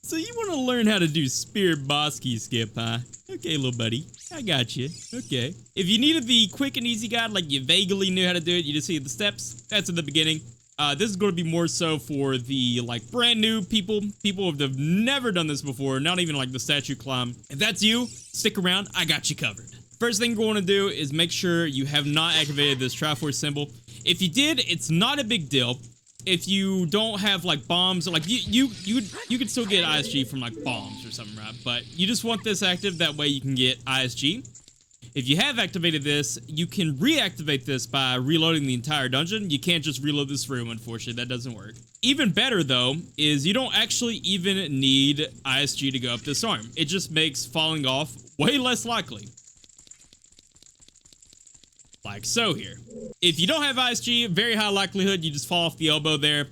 So you want to learn how to do Spirit Boss Key Skip, huh? Okay, little buddy. I got you. Okay. If you needed the quick and easy guide, like you vaguely knew how to do it, you just see the steps, that's at the beginning. This is going to be more so for the, like, brand new people that have never done this before, not even, like, the statue climb. If that's you, stick around, I got you covered. First thing you're going to do is make sure you have not activated this Triforce symbol. If you did, it's not a big deal. If you don't have, like, bombs, like, you can still get ISG from, like, bombs or something, right? But you just want this active, that way you can get ISG. If you have activated this, you can reactivate this by reloading the entire dungeon. You can't just reload this room, unfortunately. That doesn't work. Even better, though, is you don't actually even need ISG to go up this arm. It just makes falling off way less likely. Like so here. If you don't have ISG, very high likelihood you just fall off the elbow there.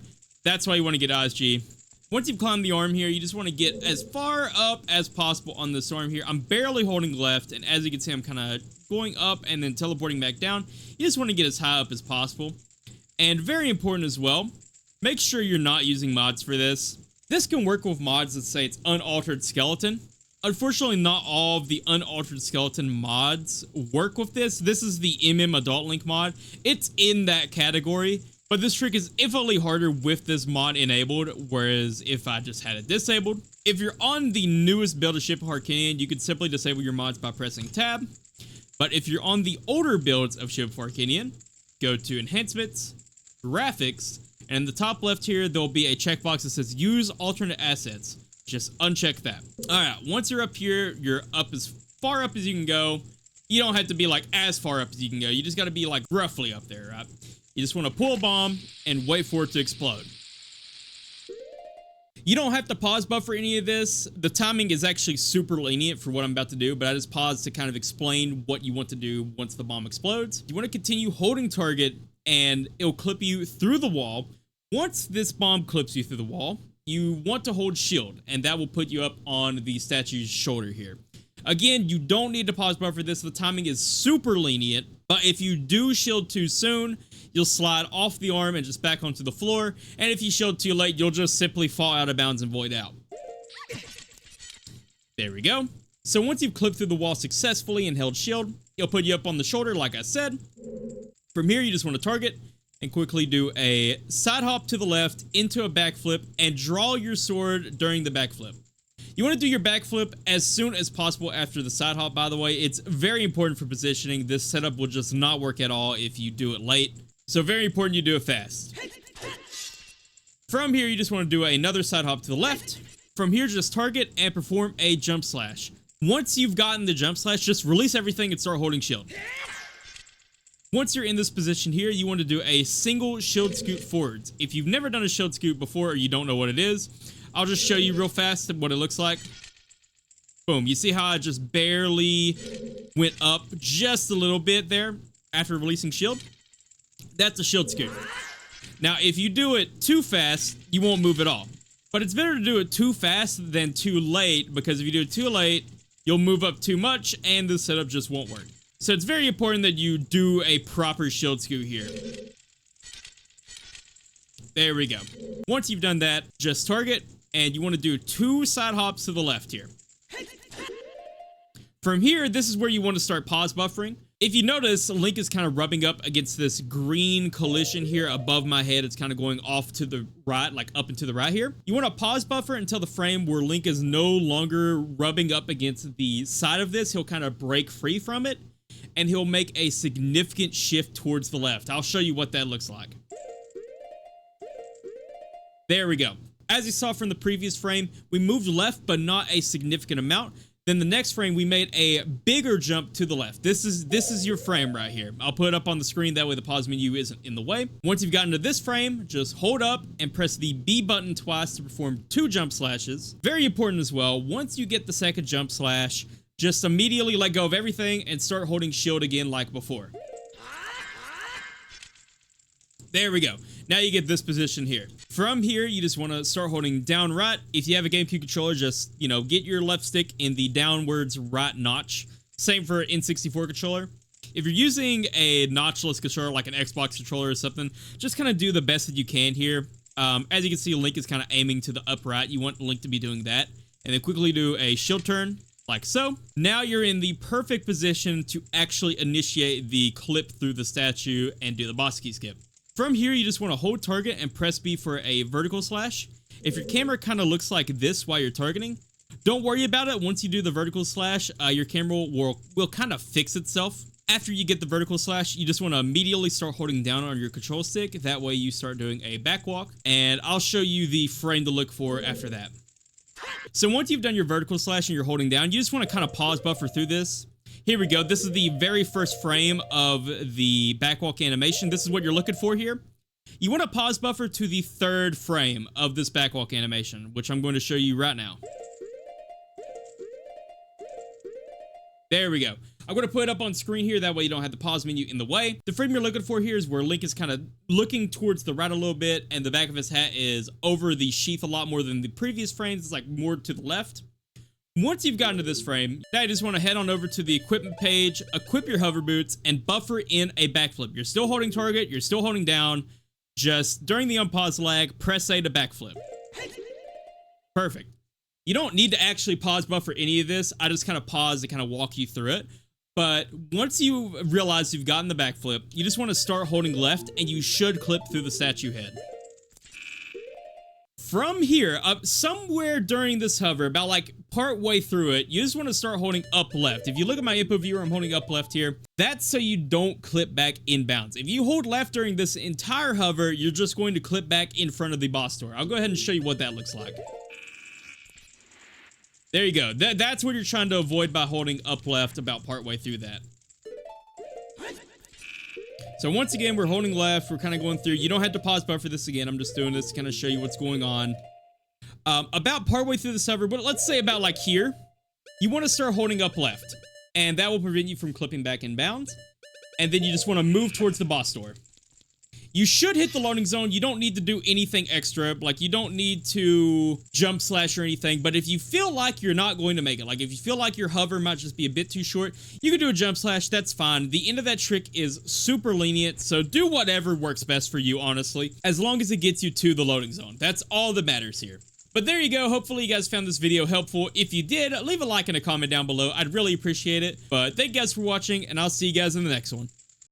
That's why you want to get ISG. Once you've climbed the arm here, you just want to get as far up as possible on this arm here. I'm barely holding left, and as you can see, I'm kind of going up and then teleporting back down. You just want to get as high up as possible. And very important as well, make sure you're not using mods for this. This can work with mods that say it's unaltered skeleton. Unfortunately, not all of the unaltered skeleton mods work with this. This is the Adult Link mod. It's in that category. But this trick is infinitely harder with this mod enabled, whereas if I just had it disabled. If you're on the newest build of Ship of Arcanian, you could simply disable your mods by pressing tab. But if you're on the older builds of Ship of Arcanian, go to Enhancements, Graphics, and in the top left here, there'll be a checkbox that says Use Alternate Assets. Just uncheck that. Alright, once you're up here, you're up as far up as you can go. You don't have to be like as far up as you can go. You just gotta be like roughly up there, right? You just want to pull a bomb and wait for it to explode. You don't have to pause buffer any of this. The timing is actually super lenient for what I'm about to do, but I just paused to kind of explain what you want to do once the bomb explodes. You want to continue holding target and it'll clip you through the wall. Once this bomb clips you through the wall, you want to hold shield, and that will put you up on the statue's shoulder here. Again, you don't need to pause buffer this. The timing is super lenient, but if you do shield too soon, you'll slide off the arm and just back onto the floor, and if you shield too late, you'll just simply fall out of bounds and void out. There we go. So once you've clipped through the wall successfully and held shield, it'll put you up on the shoulder like I said. From here, you just want to target and quickly do a side hop to the left into a backflip and draw your sword during the backflip. You want to do your backflip as soon as possible after the side hop, by the way. It's very important for positioning. This setup will just not work at all if you do it late. So very important you do it fast. From here, you just want to do another side hop to the left. From here, just target and perform a jump slash. Once you've gotten the jump slash, just release everything and start holding shield. Once you're in this position here, you want to do a single shield scoot forwards. If you've never done a shield scoot before or you don't know what it is, I'll just show you real fast what it looks like. Boom. You see how I just barely went up just a little bit there after releasing shield? That's a shield scoot. Now, if you do it too fast, you won't move at all. But it's better to do it too fast than too late, because if you do it too late, you'll move up too much and the setup just won't work. So it's very important that you do a proper shield scoot here. There we go. Once you've done that, just target, and you want to do 2 side hops to the left here. From here, this is where you want to start pause buffering. If you notice, Link is kind of rubbing up against this green collision here above my head. It's kind of going off to the right, like up and to the right here. You want to pause buffer until the frame where Link is no longer rubbing up against the side of this. He'll kind of break free from it, and he'll make a significant shift towards the left. I'll show you what that looks like. There we go. As you saw from the previous frame, we moved left, but not a significant amount. Then the next frame, we made a bigger jump to the left. This is your frame right here. I'll put it up on the screen, that way the pause menu isn't in the way. Once you've gotten to this frame, just hold up and press the B button twice to perform 2 jump slashes. Very important as well, once you get the second jump slash, just immediately let go of everything and start holding shield again like before. There we go. Now you get this position here. From here, you just want to start holding down right. If you have a GameCube controller, just, you know, get your left stick in the downwards right notch. Same for N64 controller. If you're using a notchless controller like an Xbox controller or something, just kind of do the best that you can here. As you can see, Link is kind of aiming to the upright. You want Link to be doing that. And then quickly do a shield turn, like so. Now you're in the perfect position to actually initiate the clip through the statue and do the boss key skip. From here, you just want to hold target and press B for a vertical slash. If your camera kind of looks like this while you're targeting, don't worry about it. Once you do the vertical slash, your camera will kind of fix itself. After you get the vertical slash, you just want to immediately start holding down on your control stick. That way you start doing a backwalk, and I'll show you the frame to look for after that. So once you've done your vertical slash and you're holding down, you just want to kind of pause buffer through this. Here we go. This is the very first frame of the backwalk animation. This is what you're looking for here. You want to pause buffer to the 3rd frame of this backwalk animation, which I'm going to show you right now. There we go. I'm going to put it up on screen here. That way you don't have the pause menu in the way. The frame you're looking for here is where Link is kind of looking towards the right a little bit, and the back of his hat is over the sheath a lot more than the previous frames. It's like more to the left. Once you've gotten to this frame, now you just want to head on over to the equipment page, equip your hover boots, and buffer in a backflip. You're still holding target, you're still holding down. Just during the unpause lag, press A to backflip. Perfect. You don't need to actually pause buffer any of this. I just kind of pause to kind of walk you through it. But once you realize you've gotten the backflip, you just want to start holding left, and you should clip through the statue head. From here, somewhere during this hover, about like part way through it, you just want to start holding up left. If you look at my input viewer, I'm holding up left here. That's so you don't clip back inbounds. If you hold left during this entire hover, you're just going to clip back in front of the boss door. I'll go ahead and show you what that looks like. There you go. That's what you're trying to avoid by holding up left about part way through that. So once again, we're holding left, we're kind of going through. You don't have to pause buffer this again. I'm just doing this to kind of show you what's going on. About partway through the hover, but let's say about like here, you want to start holding up left, and that will prevent you from clipping back inbound. And then you just want to move towards the boss door. You should hit the loading zone. You don't need to do anything extra. Like, you don't need to jump slash or anything. But if you feel like you're not going to make it, like if you feel like your hover might just be a bit too short, you can do a jump slash. That's fine. The end of that trick is super lenient. So do whatever works best for you, honestly, as long as it gets you to the loading zone. That's all that matters here. But there you go. Hopefully you guys found this video helpful. If you did, leave a like and a comment down below. I'd really appreciate it. But thank you guys for watching, and I'll see you guys in the next one.